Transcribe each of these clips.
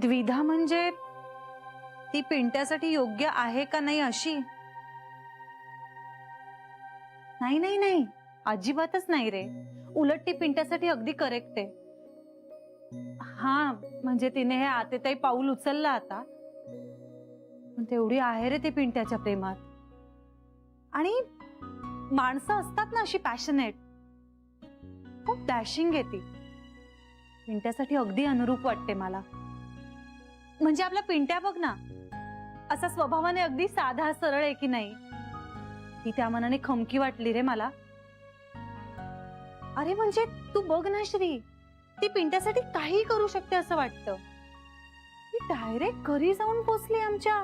द्विधा म्हणजे ती पिंट्यासाठी योग्य आहे का नाही अशी? नाही नाही नाही, अजिबातच नाही रे. उलट ती पिंट्यासाठी अगदी करेक्ट आहे. हा म्हणजे तिने हे आतेताई पाऊल उचललं आता, पण तेवढी आहे रे ती पिंट्याच्या प्रेमात. आणि माणसं असतात ना अशी पॅशनेट, खूप डॅशिंग आहे ती. पिंट्यासाठी अगदी अनुरूप वाटते मला. म्हणजे आपला पिंट्या बघ ना, असा स्वभावाने अगदी साधा सरळ आहे की नाही. ती त्या मनाने खमकी वाटली रे मला. अरे म्हणजे तू बघ ना श्री, ती पिंट्यासाठी काही करू शकते असं वाटतं. ती डायरेक्ट घरी जाऊन पोचली आमच्या.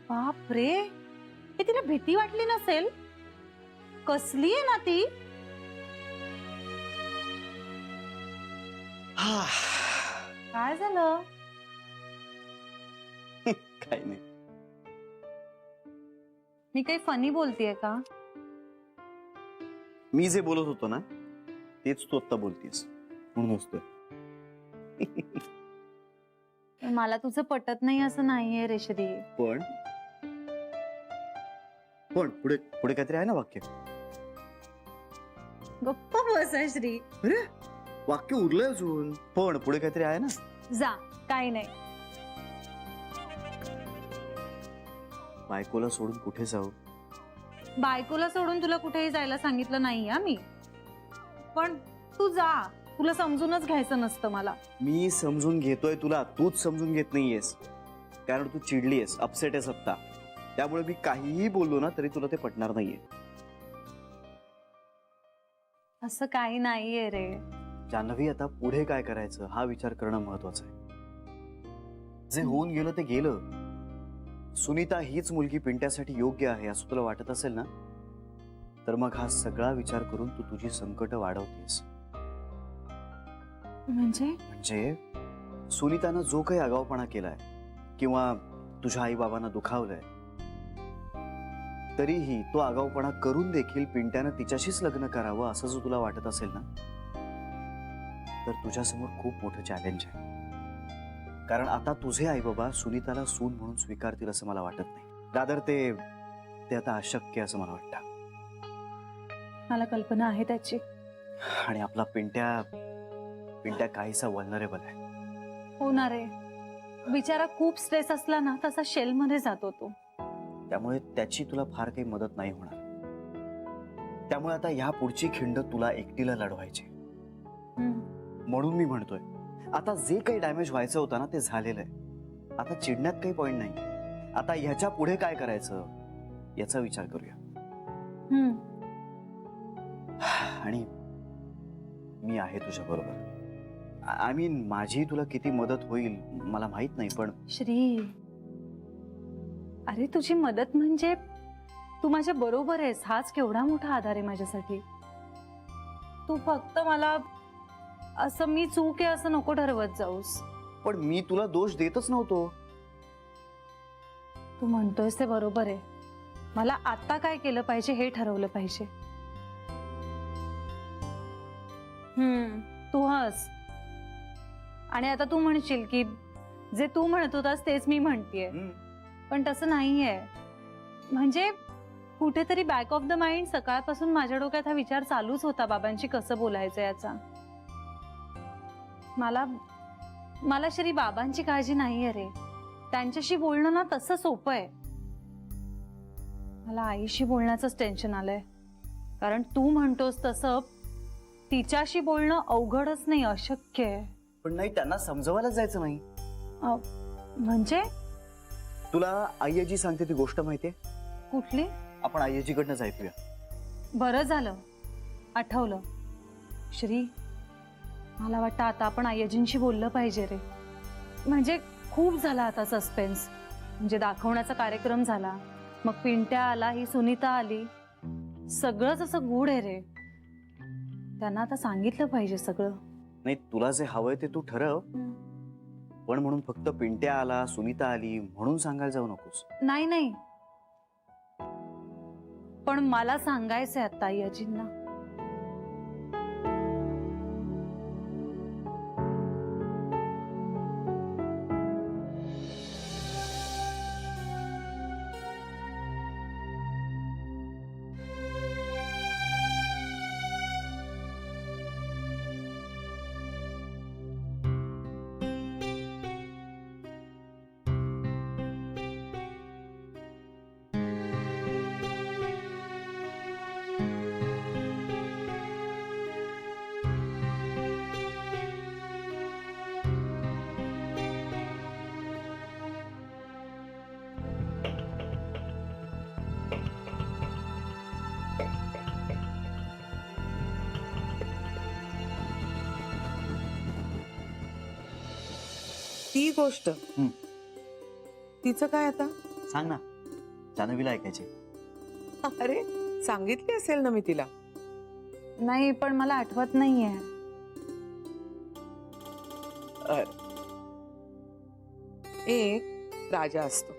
बाप रे, हे तिला भीती वाटली नसेल? कसली आहे ना ती. काय झालं? काही नाही. मी काही फनी बोलतेय का? मी जे बोलत होतो ना तेच तू आता बोलतीयस म्हणून हसतोय. मला तुझं पटत नाही असं नाहीये रे श्री. पण पुढे पुढे काहीतरी आहे ना वाक्य. गप्प बस आहे श्री. अरे वाक्य उरलंय अजून. पण पुढे काहीतरी आहे ना. जा, काही नाही. बायकोला सोडून कुठे जाऊ? बायकोला सोडून तुला कुठेही जायला सांगितलं नाही मी. पण तू जा, तुला समजूनच घ्यायचं नसतं मला. मी समजून घेतोय तुला, तूच समजून घेत नाहीयेस. कारण तू चिडलीयस, अपसेट आहेस आता. त्यामुळे मी काहीही बोललो ना तरी तुला ते पटणार नाहीये. असं काही नाहीये रे. जान्हवी, आता पुढे काय करायचं हा विचार करणं महत्वाचं आहे. जे होऊन गेलं ते गेलं. सुनीता हीच मुलगी पिंट्यासाठी योग्य आहे असं तुला वाटत असेल ना, तर मग हा सगळा विचार करून तू तुझी संकट वाढवतेस. म्हणजे सुनीतानं जो काही आगाऊपणा केलाय किंवा तुझ्या आई बाबांना दुखावलंय, तरीही तो आगाऊपणा करून देखील पिंट्यानं तिच्याशीच लग्न करावं असं जर तुला वाटत असेल ना, तर तुझ्यासमोर खूप मोठं चॅलेंज आहे. कारण आता तुझे आई बाबा सुनीताला सून म्हणून स्वीकारतील असं मला वाटत नाही. रादर ते आता अशक्य असं मला वाटतं. मला कल्पना आहे त्याची. आणि आपला पिंट्या काहीसा वल्नरेबल आहे. होणार आहे. बिचारा खूप स्ट्रेस असला ना तसा शेल मध्ये जातो तो. त्यामुळे त्याची तुला फार काही मदत नाही होणार. त्यामुळे आता ह्या पुढची खिंड तुला एकटीला लढवायची. म्हणून मी म्हणतोय, आता जे काही डॅमेज व्हायचं होतं ना ते झालेलं आहे. आता चिडण्यात काही पॉइंट नाही. आता ह्याच्या पुढे काय करायचं याचा विचार करूया. आणि मी आहे तुझ्या बरोबर. आय मीन माझी तुला किती मदत होईल मला माहित नाही, पण श्री, अरे तुझी मदत म्हणजे तू माझ्या बरोबर आहेस हाच केवढा मोठा आधार आहे माझ्यासाठी. तू फक्त मला असं मी चूक आहे असं नको ठरवत जाऊस. पण मी तुला दोष देतच नव्हतो. तू म्हणतोयस ते बरोबर आहे. मला आता काय केलं पाहिजे हे ठरवलं पाहिजे. तू हस आणि आता तू म्हणशील की जे तू म्हणत होतास तेच मी म्हणतेय, पण तसं नाहीये. म्हणजे कुठेतरी बॅक ऑफ द माइंड सकाळपासून माझ्या डोक्यात हा विचार चालूच होता बाबांशी कसं बोलायचं याचा. मला श्री बाबांची काळजी नाहीये रे. त्यांच्याशी बोलणं ना तसं सोपं आहे. मला आईशी बोलण्याचंच टेन्शन आलंय. कारण तू म्हणतोस तसं तिच्याशी बोलणं अवघडच नाही, अशक्य आहे. पण नाही, त्यांना समजवायला जायचं नाही. म्हणजे तुला आईजी सांगते ती गोष्ट माहितीये? कुठली? आपण आईजी कडनं जायचूया. बरं झालं आठवलं. श्री, मला वाटतं आता आपण आईजींशी बोललं पाहिजे रे. म्हणजे खूप झाला आता सस्पेन्स. म्हणजे दाखवण्याचा कार्यक्रम झाला, मग पिंट्या आला, ही सुनीता आली, सगळंच असं गूढ आहे रे. त्यांना आता सांगितलं पाहिजे सगळं. नाही, तुला जे हवंय ते तू ठरव. पण म्हणून फक्त पिंट्या आला, सुनीता आली म्हणून सांगायला जाऊ नकोस. नाही नाही, पण मला सांगायचंय आता आईजींना. ती गोष्ट तिचं काय आता? सांग ना, जान्हवीला ऐकायचे. अरे सांगितली असेल ना मी तिला. नाही, पण मला आठवत नाहीये. एक राजा असतो,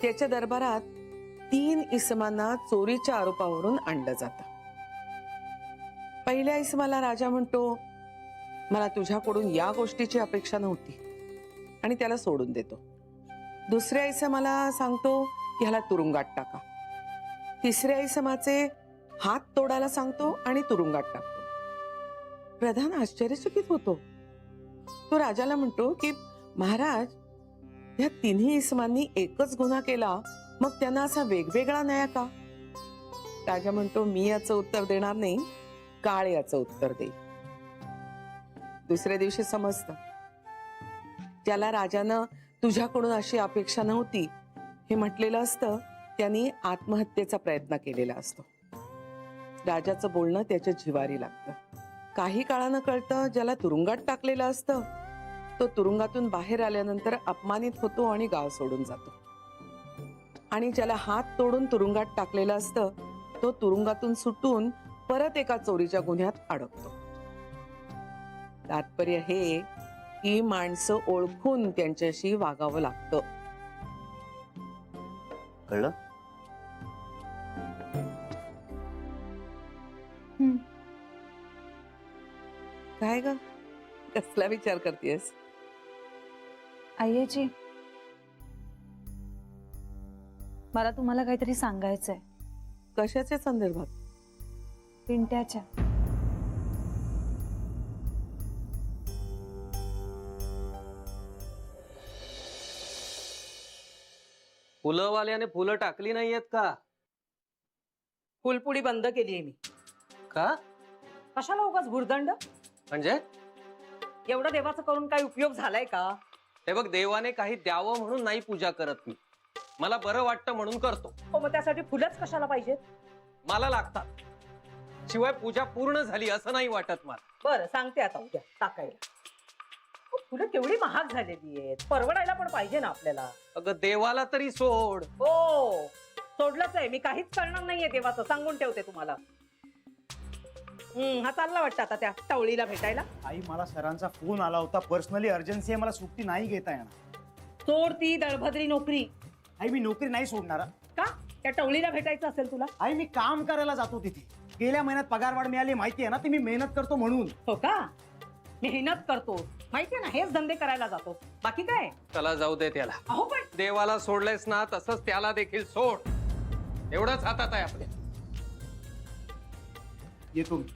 त्याच्या दरबारात 3 इसमांना चोरीच्या आरोपावरून आणलं जातं. पहिल्या इसमाला राजा म्हणतो, मला तुझ्याकडून या गोष्टीची अपेक्षा नव्हती, आणि त्याला सोडून देतो. दुसऱ्या इसमाला सांगतो की ह्याला तुरुंगात टाका. तिसऱ्या इसमाचे हात तोडायला सांगतो आणि तुरुंगात टाकतो. प्रधान आश्चर्यचकित होतो. तो राजाला म्हणतो की महाराज, या तिन्ही इसमांनी एकच गुन्हा केला, मग त्यांना असा वेगवेगळा न्याय का? राजा म्हणतो, मी याचं उत्तर देणार नाही, काळ याचं उत्तर देईल. दुसऱ्या दिवशी समजतं, ज्याला राजानं तुझ्याकडून अशी अपेक्षा नव्हती हे म्हटलेलं असतं, त्यांनी आत्महत्येचा प्रयत्न केलेला असतो. राजाचं बोलणं त्याच्या जिवारी लागतं. काही काळानं कळतं, ज्याला तुरुंगात टाकलेलं असतं तो तुरुंगातून बाहेर आल्यानंतर अपमानित होतो आणि गाव सोडून जातो. आणि ज्याला हात तोडून तुरुंगात टाकलेलं असतं तो तुरुंगातून सुटून परत एका चोरीच्या गुन्ह्यात अडकतो. तात्पर्य हे की माणसं ओळखून त्यांच्याशी वागावं लागतं. कळलं? काय ग, कसला विचार करतेस? आईजी, मला तुम्हाला काहीतरी सांगायचंय. कशाच्या संदर्भात? पिंट्याच्या. फुलंवाल्याने फुलं टाकली नाहीयेत का? फुलपुडी बंद केलीये मी. का? कशाला उगाच भुर्दंड? म्हणजे एवढं देवाचं करून काही उपयोग झालाय का? हे बघ, देवाने काही द्यावं म्हणून नाही पूजा करत मी. मला बरं वाटतं म्हणून करतो. हो, मग त्यासाठी फुलंच कशाला पाहिजेत? मला लागतात, शिवाय पूजा पूर्ण झाली असं नाही वाटत मला. बरं, सांगते आता उद्या टाकायला. हो, फुलं केवढी महाग झालेली आहेत, परवडायला पण पाहिजे ना आपल्याला. अगं देवाला तरी सोड. हो, सोडलंच आहे मी, काहीच करणार नाहीये देवाचं, सांगून ठेवते तुम्हाला. हा चालला वाटतं आता त्या टवळीला भेटायला. आई, मला सरांचा फोन आला होता, पर्सनली अर्जन्सी आहे, मला सुट्टी नाही घेता येणार. चोर ती दळभद्री नोकरी. आई, मी नोकरी नाही सोडणार. का? त्या टवळीला भेटायचं असेल तुला? आई, मी काम करायला जातो तिथे. गेल्या महिन्यात पगारवाढ मिळाली, माहिती आहे ना, ती मी मेहनत करतो म्हणून. हो का? मेहनत करतो माहितीये ना, हेच धंदे करायला जातो, बाकी काय? चला जाऊ दे त्याला. अहो पण देवाला सोडलेस ना, तसंच त्याला देखील सोड. एवढंच हातात आहे आपल्या. येतो मी.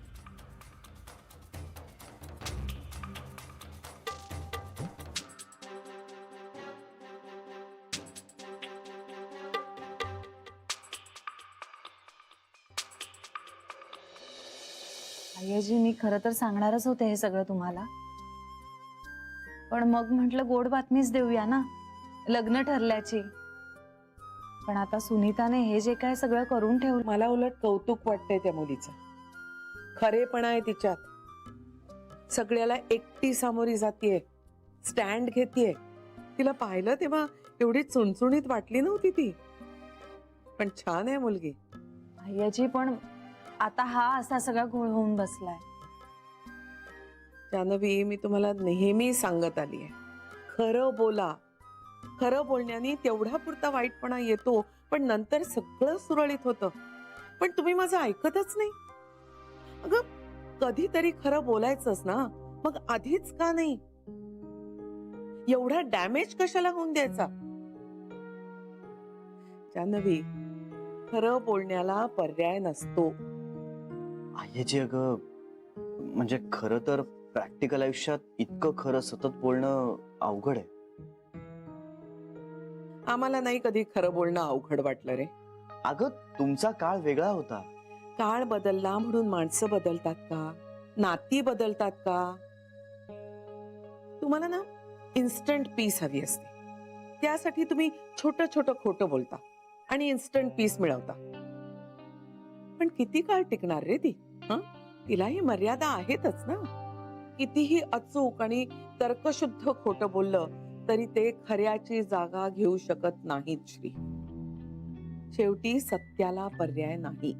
आईजी, मी खरं तर सांगणारच होते हे सगळं तुम्हाला, पण मग म्हटलं गोड बातमीच देऊया ना, लग्न ठरल्याची. पण आता सुनीताने हे जे काय सगळं करून ठेवलं. मला उलट कौतुक वाटतंय त्या मुलीचं. खरेपणा आहे तिच्यात. सगळ्याला एकटी सामोरी जातीये, स्टँड घेतीये. तिला पाहिलं तेव्हा एवढी चुणचुणीत वाटली नव्हती ती, पण छान आहे मुलगी. आईजी, पण आता हा असा सगळा घोळ होऊन बसलाय. जान्हवी, मी तुम्हाला नेहमी सांगत आली आहे, खरं बोला. खरं बोलण्याने तेवढा पुरता वाईटपणा येतो, पण नंतर सगळं सुरळीत होतं. पण तुम्ही माझं ऐकतच नाही. अगं, कधीतरी खरं बोलायचंच ना, मग आधीच का नाही? एवढा डॅमेज कशाला होऊन द्यायचा? जान्हवी, खरं बोलण्याला पर्याय नसतो. आईची, अगं म्हणजे खरं तर प्रॅक्टिकल आयुष्यात इतकं खरं सतत बोलणं अवघड आहे. आम्हाला नाही कधी खरं बोलणं अवघड वाटलं रे. अगं, तुमचा काळ वेगळा होता. काळ बदलला म्हणून माणसं बदलतात का? नाती बदलतात का? तुम्हाला ना इन्स्टंट पीस हवी असते. त्यासाठी तुम्ही छोटं छोटं खोटं बोलता आणि इन्स्टंट पीस मिळवता. पण किती काळ टिकणार रे ती? तिलाही मर्यादा आहेतच ना. कितीही अचूक आणि तर्कशुद्ध खोटं बोललं तरी ते खऱ्याची जागा घेऊ शकत नाहीत श्री. शेवटी सत्याला पर्याय नाही.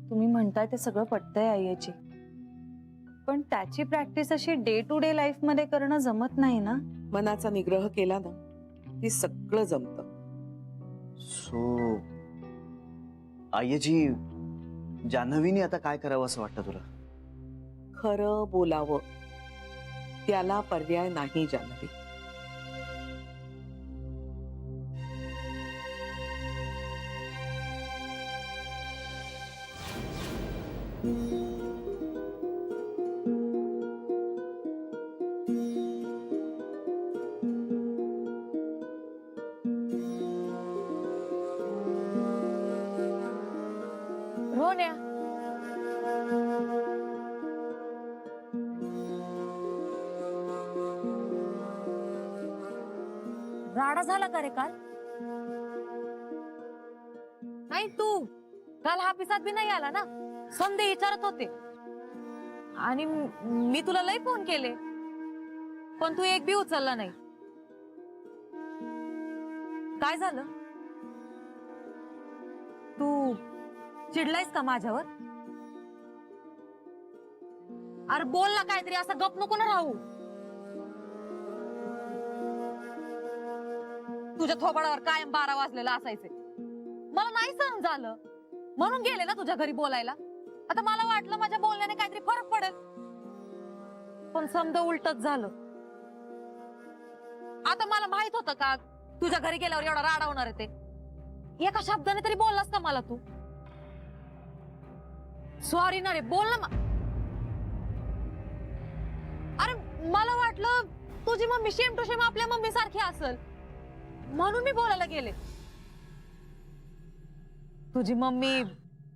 तुम्ही म्हणताय ते सगळं पटतंय आईची, पण त्याची प्रॅक्टिस अशी डे टू डे लाईफ मध्ये करणं जमत नाही ना. मनाचा निग्रह केला ना की सगळं जमत. सो आय्याजी, जान्हवीने आता काय करावं असं वाटतं तुला? खरं बोलावं, त्याला पर्याय नाही जान्हवी. रोन्या, राडा झाला का रे काल? नाही तू काल हापिसात बी नाही आला ना. संदे विचारत होते आणि मी तुला लय फोन केले, पण तू एक बी उचलला नाही. काय झालं? तू चिडलायस का माझ्यावर? अरे बोल ना काहीतरी, असं गप नको ना राहू. तुझ्या थोबाडावर कायम 12 वाजलेला असायचे. मला नाही सहन झालं म्हणून गेले ना तुझ्या घरी बोलायला. आता मला वाटलं माझ्या बोलण्याने काहीतरी फरक पडेल, पण समजा उलटच झालं. आता मला माहित होतं का तुझ्या घरी गेल्यावर एवढा राडा होणार आहे ते? एका शब्दाने तरी बोललास का मला तू? सॉरी ना रे, बोल ना. अरे मला वाटलं तुझी मम्मी शेम टू शेम आपल्या मम्मी सारखी असेल म्हणून मी बोलायला गेले. तुझी मम्मी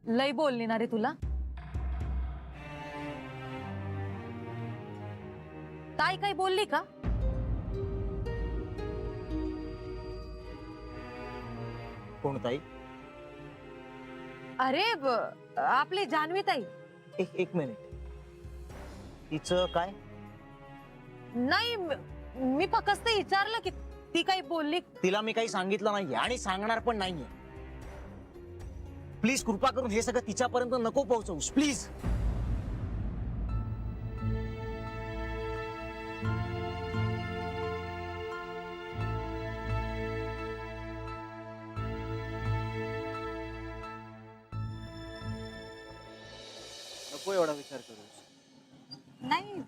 लय बोलली ना रे तुला? ताई काही बोलली का? कोण ताई? अरे आपली जान्हवी ताई. एक मिनिट, तिचं काय? नाही मी फक्त विचारलं की ती काही बोलली. तिला मी काही सांगितलं नाहीये आणि सांगणार पण नाहीये. प्लीज कृपा करून हे सगळं तिच्यापर्यंत नको पोहोचवूस प्लीज. नको एवढा विचार करूस. नाही,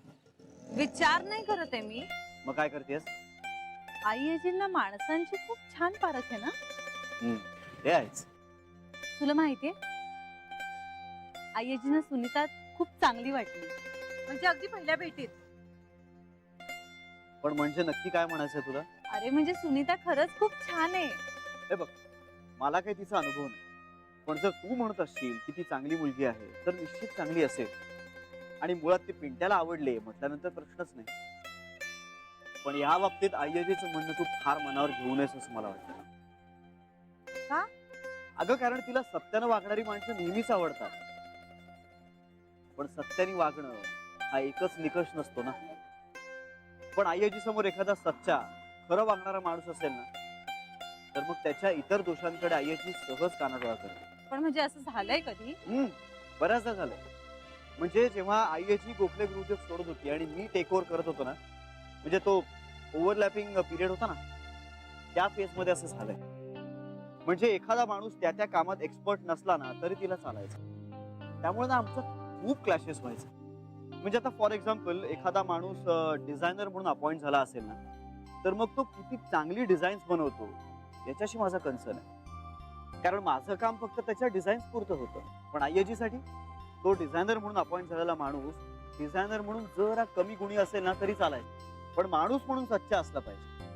विचार नाही करत आहे मी. मग काय करतेस? आईजींना माणसांची खूप छान पारख आहे ना. ते आहेच. तुला माहितीये, आईजींना सुनीता खूप चांगली वाटली, म्हणजे अगदी पहिल्या भेटीत. पण म्हणजे नक्की काय म्हणायचंय तुला? अरे म्हणजे सुनीता खरंच खूप छान आहे. हे बघ, मला काही तिचा अनुभव नाही, पण जर तू म्हणत असशील की ती चांगली मुलगी आहे तर निश्चित चांगली असेल. आणि मुळात ती पिंट्याला आवडले म्हटल्यानंतर प्रश्नच नाही. पण या बाबतीत आय्याजीचं म्हणणं तू फार मनावर घेऊ नयेस असं मला वाटतं. का? अगं कारण तिला सत्यानं वागणारी माणसं नेहमीच आवडतात. पण सत्याने वागणं हा एकच निकष नसतो ना. पण आय्याजी समोर एखादा सच्चा खरं वागणारा माणूस असेल ना, तर मग त्याच्या इतर दोषांकडे आय्याजी सहज कानाडोळा करते. पण म्हणजे असं झालंय कधी? बऱ्याचदा झालंय. म्हणजे जेव्हा आय्याजी गोखले गृहउद्योग सोडत होती आणि मी टेक ओव्हर करत होतो ना, म्हणजे तो ओव्हरलॅपिंग पिरियड होता ना, त्या फेज मध्ये असं झालंय. म्हणजे एखादा माणूस त्या त्या कामात एक्सपर्ट नसला ना तरी तिला चालायचं. त्यामुळे ना आमचं खूप क्लॅशेस व्हायचं. म्हणजे आता फॉर एक्झाम्पल एखादा माणूस डिझायनर म्हणून अपॉइंट झाला असेल ना, तर मग तो किती चांगली डिझाईन्स बनवतो याच्याशी माझा कन्सर्न आहे. कारण माझं काम फक्त त्याच्या डिझाईन्स पुरतं होतं. पण आय्याजीसाठी तो डिझायनर म्हणून अपॉइंट झालेला माणूस डिझायनर म्हणून जरा कमी गुणी असेल ना तरी चालायचं, पण माणूस म्हणून सच्चा असला पाहिजे.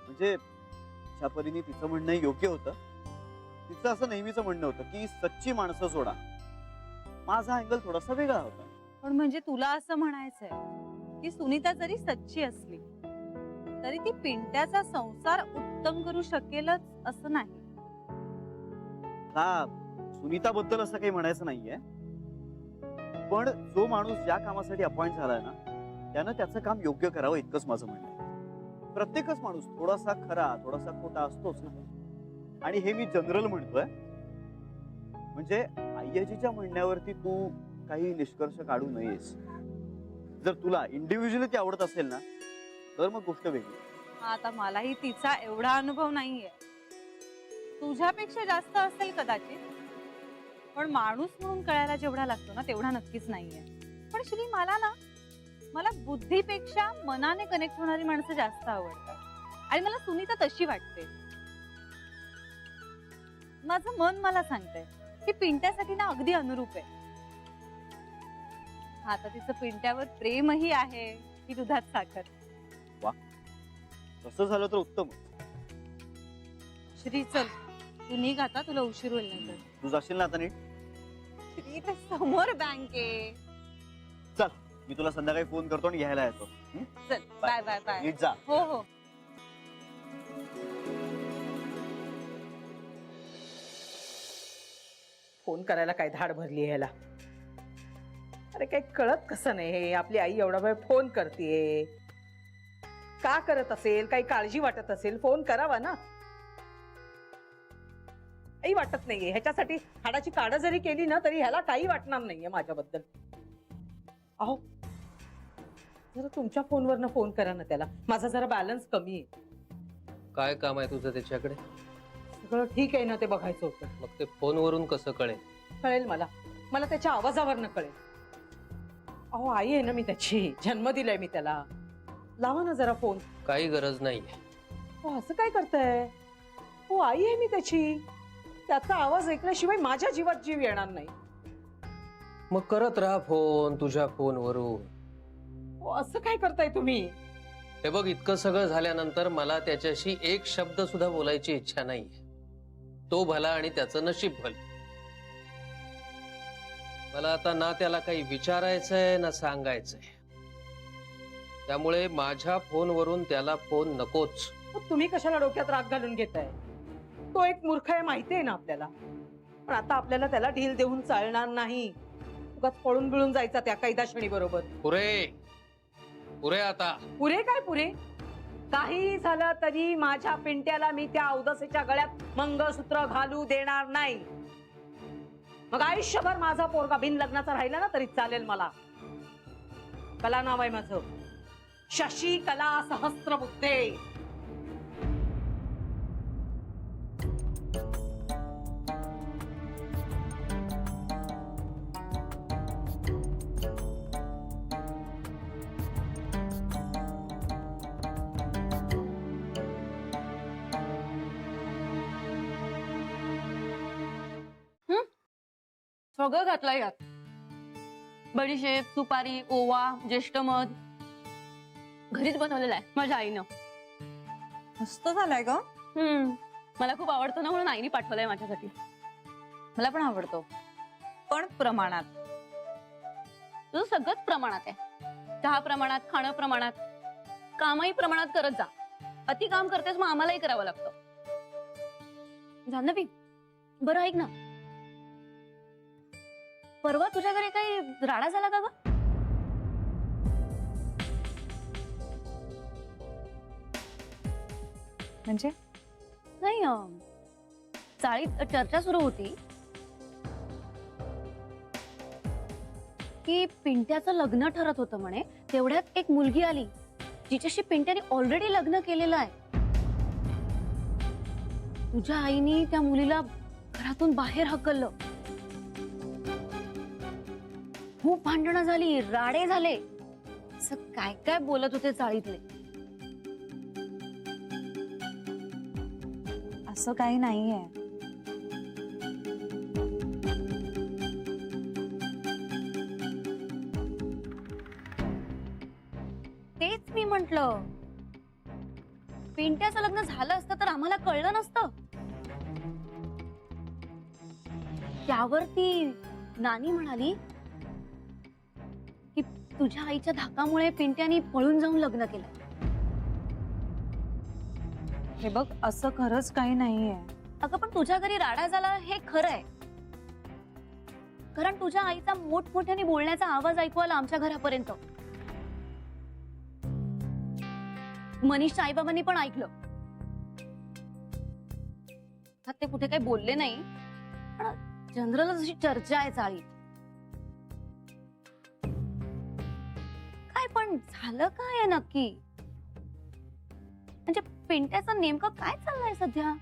म्हणजे अशा परीने तिचं म्हणणं योग्य होतं. तिचं असं नेहमीच म्हणणं होतं की सच्ची माणसं सोडा. माझा अँगल थोडासा वेगळा होता. पण म्हणजे तुला असं म्हणायचंय की सुनीता जरी सच्ची असली तरी ती पिंट्याचा संसार उत्तम करू शकेलच असं नाही? हा, सुनीताबद्दल असं काही म्हणायचं नाहीये. पण जो माणूस ज्या कामासाठी अपॉइंट झालाय ना, त्यानं त्याचं काम योग्य करावं इतकंच माझं म्हणणं आहे. प्रत्येकच माणूस थोडासा खरा थोडासा खोटा असतोच ना. आणि हे मी जनरल म्हणतोय, म्हणजे आय्याजीच्या म्हणण्यावरती तू काही निष्कर्ष काढू नयेस. जर तुला इंडिव्हिज्युअली ती आवडत असेल ना तर मग गोष्ट वेगळी. आता मलाही तिचा एवढा अनुभव नाहीये, तुझ्यापेक्षा जास्त असेल कदाचित, पण माणूस म्हणून कळायला जेवढा लागतो ना तेवढा नक्कीच नाहीये. पण श्री, मला बुद्धीपेक्षा मनाने कनेक्ट होणारी माणसं जास्त आवडतात आणि मला सुनीता तशी वाटते. माझं मन मला सांगतंय की पिंट्यासाठी ना अगदी अनुरूप आहे. आता तिचं पिंट्यावर प्रेमही आहे की दुधात साखर. तसं झालं तर उत्तम. श्री चल, तू निघ आता, तुला उशीर होईल नंतर. तू जाशील ना आता नीट? श्री, ते समोर बँक आहे. चल, मी तुला संध्याकाळी फोन करतो आणि घ्यायला येतो. चल, बाय बाय बाय. नीट जा. हो हो. फोन करायला काय धाड भरली ह्याला. अरे काही कळत कसं नाही हे, आपली आई एवढा वेळ फोन करतेय. का करत असेल, काही काळजी वाटत असेल, फोन करावा ना. काही वाटत नाहीये ह्याच्यासाठी. हाडाची काढ जरी केली ना तरी ह्याला काही वाटणार नाहीये माझ्याबद्दल. अहो जरा तुमच्या फोनवरनं फोन करा ना त्याला. माझा जरा बॅलन्स कमी आहे. काय काम आहे तुझं त्याच्याकडे? सगळं ठीक आहे ना ते बघायचं होतं. मग ते फोनवरून कसं कळेल? कळेल मला त्याच्या आवाजावरनं कळेल. अहो आई आहे ना मी त्याची, जन्म दिलाय मी त्याला. लावा ना जरा फोन. काही गरज नाही. हो असं काय करताय? हो आई आहे मी त्याची. त्याचा आवाज ऐकल्याशिवाय माझ्या जीवात जीव येणार नाही. मग करत राहा फोन तुझ्या फोनवरून. हो असं काय करताय तुम्ही? हे बघ, इतकं सगळं झाल्यानंतर मला त्याच्याशी एक शब्द सुद्धा बोलायची इच्छा नाहीये. तो भला आणि त्याचं नशीब भलं. मला आता ना त्याला काही विचारायचंय ना सांगायचंय. त्यामुळे माझ्या फोनवरून त्याला फोन नकोच. हो, तुम्ही कशाला डोक्यात राग घालून घेताय? तो एक मूर्ख आहे माहिती आहे ना आपल्याला. पण आता आपल्याला त्याला ढील देऊन चालणार नाही. उगाच पळून बिळून जायचा त्या कैदाशणी बरोबर. पुरे आता. पुरे काय पुरे? काही झालं तरी माझ्या पिंट्याला मी त्या औदसेच्या गळ्यात मंगळसूत्र घालू देणार नाही. मग आयुष्यभर माझा पोरगा बिन लग्नाचा राहिला ना तरी चालेल मला. कला नाव आहे माझं, शशिकला सहस्त्रबुद्धे. सगळं घातलंय यात. बडीशेप, सुपारी, ओवा, ज्येष्ठ मध घरीच बनवलेला आहे माझ्या आईनं. मस्त झालाय ग. मला खूप आवडतं ना म्हणून आईने पाठवलंय माझ्यासाठी. मला पण आवडतो, पण प्रमाणात. तुझं सगळंच प्रमाणात आहे. चहा प्रमाणात, खाणं प्रमाणात, कामही प्रमाणात करत जा. अति काम करतेस मग आम्हालाही करावं लागतं. जान्हवी, बरं ऐक ना, परवा तुझ्या घरी काही राडा झाला का ग? म्हणजे नाही, चाळीत चर्चा सुरू होती की पिंट्याचं लग्न ठरत होतं म्हणे. तेवढ्यात एक मुलगी आली जिच्याशी पिंट्याने ऑलरेडी लग्न केलेलं आहे. तुझ्या आईने त्या मुलीला घरातून बाहेर हकललं. खूप भांडणं झाली, राडे झाले. असं काय काय बोलत होते चाळीतले. असं काही नाहीये. तेच मी म्हंटल, पिंट्याचं लग्न झालं असतं तर आम्हाला कळलं नसतं. त्यावरती नानी म्हणाली की तुझ्या आईच्या धाकामुळे पिंट्याने पळून जाऊन लग्न केलं. हे बघ, असं खरंच काही नाहीये. अगं पण तुझ्या घरी राडा झाला हे खरं आहे. कारण तुझ्या आईचा मोठमोठ्याने बोलण्याचा आवाज ऐकू आला आमच्या घरापर्यंत. मनीषच्या आईबाबांनी पण ऐकलं. ते कुठे काही बोलले नाही, पण जनरल अशी चर्चा आहे चाळीत. काय पण झालं काय आहे नक्की? म्हणजे पिंट्याचं नेमकं काय चाललंय सध्या?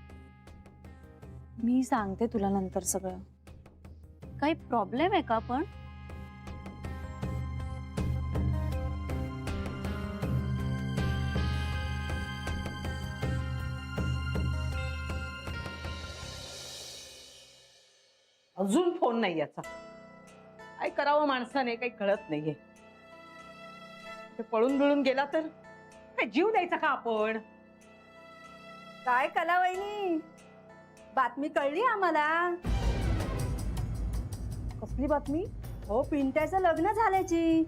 मी सांगते तुला नंतर सगळं. काही प्रॉब्लेम आहे का पण? अजून फोन नाही याचा. काय करावं माणसाने काही कळत नाहीये. ते पळून बिळून गेला तर काय जीव द्यायचा का आपण? काय कलावहिनी, बातमी कळली आम्हाला. कसली बातमी? हो, पिंट्याचं लग्न झाल्याची.